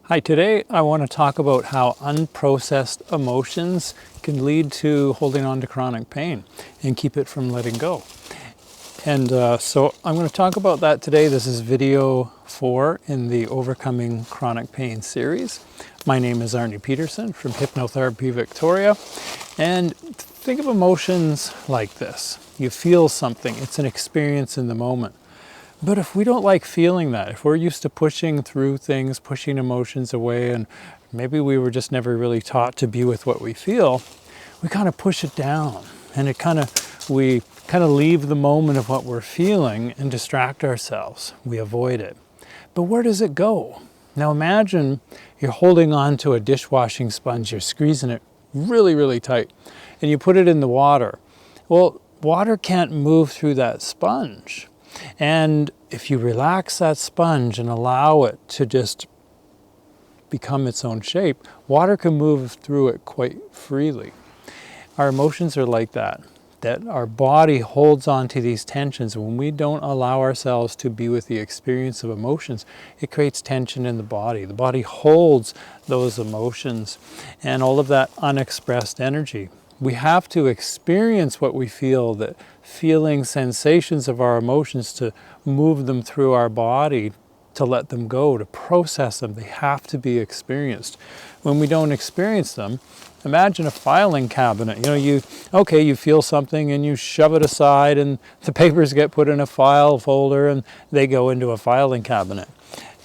Hi, today I want to talk about how unprocessed emotions can lead to holding on to chronic pain and keep it from letting go. And so I'm going to talk about that today. This is video 4 in the Overcoming Chronic Pain series. My name is Arnie Peterson from Hypnotherapy Victoria. And think of emotions like this. You feel something. It's an experience in the moment. But if we don't like feeling that, if we're used to pushing through things, pushing emotions away, and maybe we were just never really taught to be with what we feel, we kind of push it down, and we kind of leave the moment of what we're feeling and distract ourselves. We avoid it. But where does it go? Now imagine you're holding on to a dishwashing sponge, you're squeezing it really, really tight, and you put it in the water. Well, water can't move through that sponge. And if you relax that sponge and allow it to just become its own shape, water can move through it quite freely. Our emotions are like that our body holds on to these tensions. When we don't allow ourselves to be with the experience of emotions, it creates tension in the body. The body holds those emotions and all of that unexpressed energy. We have to experience what we feel, that feeling sensations of our emotions, to move them through our body, to let them go, to process them. They have to be experienced. When we don't experience them, imagine a filing cabinet. You feel something and you shove it aside and the papers get put in a file folder and they go into a filing cabinet.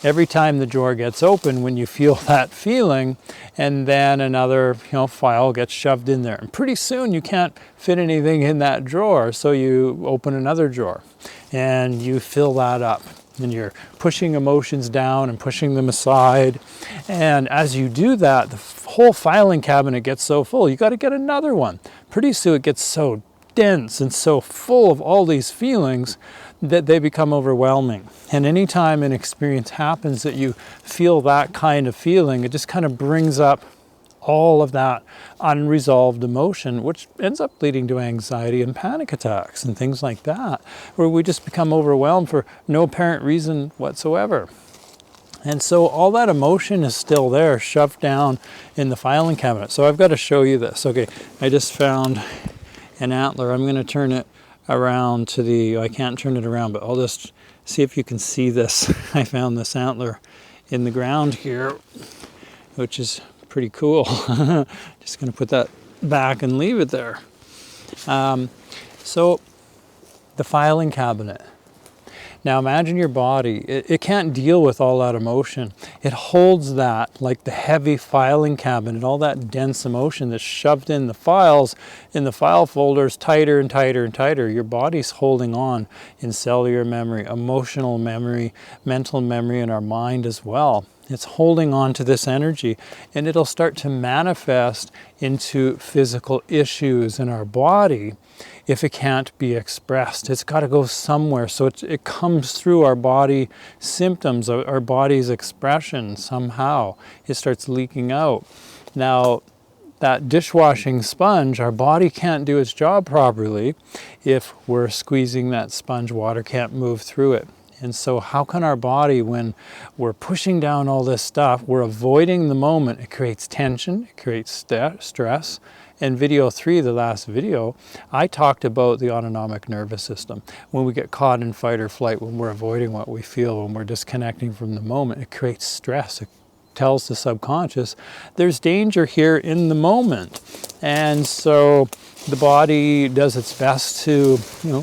Every time the drawer gets open, when you feel that feeling, and then another file gets shoved in there. And pretty soon you can't fit anything in that drawer, so you open another drawer and you fill that up. And you're pushing emotions down and pushing them aside. And as you do that, the whole filing cabinet gets so full, you got to get another one. Pretty soon it gets so dense and so full of all these feelings that they become overwhelming. And anytime an experience happens that you feel that kind of feeling, it just kind of brings up all of that unresolved emotion, which ends up leading to anxiety and panic attacks and things like that, where we just become overwhelmed for no apparent reason whatsoever. And so all that emotion is still there, shoved down in the filing cabinet. So I've got to show you this. Okay, I just found an antler. I'm going to turn it around I can't turn it around, but I'll just see if you can see this. I found this antler in the ground here, which is pretty cool. Just going to put that back and leave it there. So the filing cabinet. Now imagine your body. It can't deal with all that emotion. It holds that like the heavy filing cabinet, all that dense emotion that's shoved in the files, in the file folders, tighter and tighter and tighter. Your body's holding on in cellular memory, emotional memory, mental memory, and our mind as well. It's holding on to this energy, and it'll start to manifest into physical issues in our body if it can't be expressed. It's got to go somewhere, so it comes through our body symptoms, our body's expression somehow. It starts leaking out. Now, that dishwashing sponge, our body can't do its job properly if we're squeezing that sponge. Water can't move through it. And so how can our body, when we're pushing down all this stuff, we're avoiding the moment, it creates tension, it creates stress. In video 3, the last video, I talked about the autonomic nervous system. When we get caught in fight or flight, when we're avoiding what we feel, when we're disconnecting from the moment, it creates stress. It tells the subconscious, there's danger here in the moment. And so the body does its best to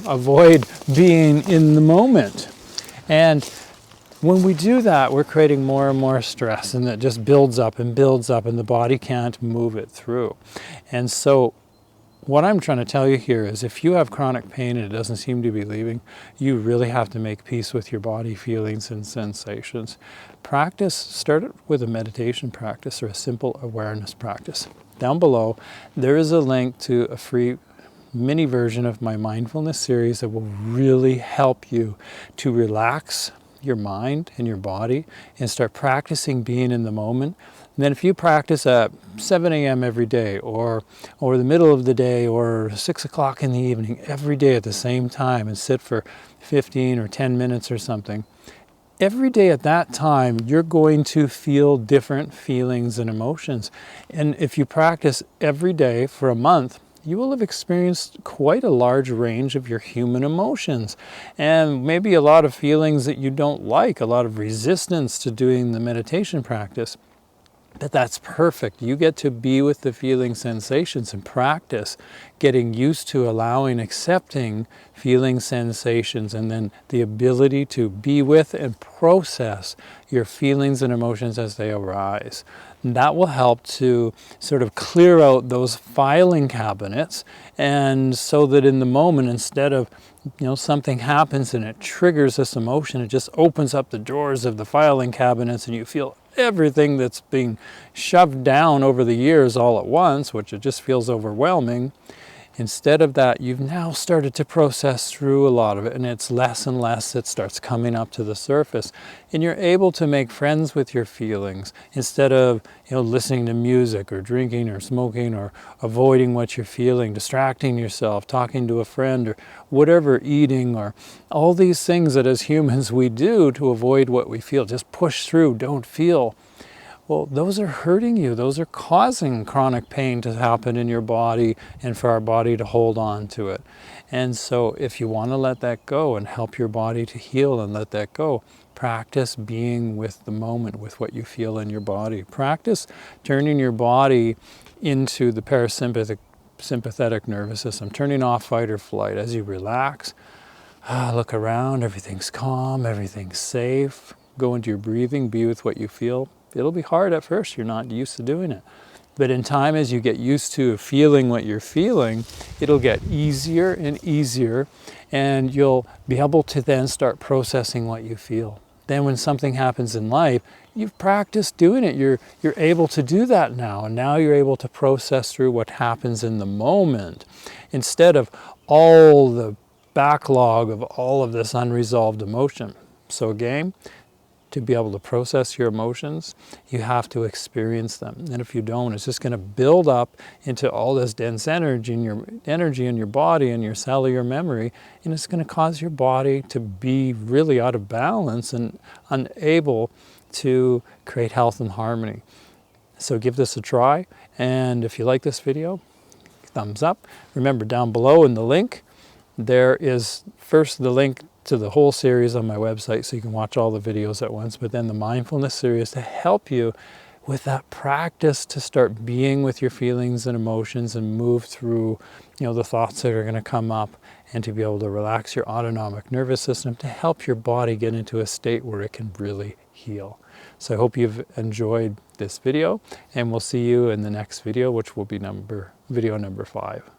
avoid being in the moment. And when we do that, we're creating more and more stress, and it just builds up, and the body can't move it through. And so what I'm trying to tell you here is, if you have chronic pain and it doesn't seem to be leaving, you really have to make peace with your body feelings and sensations. Start with a meditation practice or a simple awareness practice. Down below, there is a link to a free mini version of my mindfulness series that will really help you to relax your mind and your body and start practicing being in the moment. And then if you practice at 7 a.m. every day, or the middle of the day, or 6 o'clock in the evening every day at the same time, and sit for 15 or 10 minutes or something, every day at that time, you're going to feel different feelings and emotions. And if you practice every day for a month, you will have experienced quite a large range of your human emotions, and maybe a lot of feelings that you don't like, a lot of resistance to doing the meditation practice. But that's perfect. You get to be with the feeling sensations and practice getting used to allowing, accepting feeling sensations, and then the ability to be with and process your feelings and emotions as they arise. And that will help to sort of clear out those filing cabinets, and so that in the moment, instead of something happens and it triggers this emotion, it just opens up the drawers of the filing cabinets and you feel everything that's being shoved down over the years all at once, which it just feels overwhelming. Instead of that, you've now started to process through a lot of it, and it's less and less that starts coming up to the surface. And you're able to make friends with your feelings instead of listening to music or drinking or smoking or avoiding what you're feeling, distracting yourself, talking to a friend or whatever, eating, or all these things that as humans we do to avoid what we feel. Just push through, don't feel. Well, those are hurting you. Those are causing chronic pain to happen in your body and for our body to hold on to it. And so if you want to let that go and help your body to heal and let that go, practice being with the moment, with what you feel in your body. Practice turning your body into the sympathetic nervous system, turning off fight or flight as you relax. Look around, everything's calm, everything's safe. Go into your breathing, be with what you feel. It'll be hard at first, you're not used to doing it. But in time, as you get used to feeling what you're feeling, it'll get easier and easier, and you'll be able to then start processing what you feel. Then when something happens in life, you've practiced doing it. You're able to do that now, and now you're able to process through what happens in the moment instead of all the backlog of all of this unresolved emotion. So again, to be able to process your emotions, you have to experience them. And if you don't, it's just going to build up into all this dense energy in your body and your cellular memory, and it's going to cause your body to be really out of balance and unable to create health and harmony. So give this a try, and if you like this video, thumbs up. Remember, down below in the link, there is first the link to the whole series on my website, so you can watch all the videos at once, but then the mindfulness series to help you with that practice to start being with your feelings and emotions and move through the thoughts that are going to come up, and to be able to relax your autonomic nervous system to help your body get into a state where it can really heal. So I hope you've enjoyed this video, and we'll see you in the next video, which will be video number 5.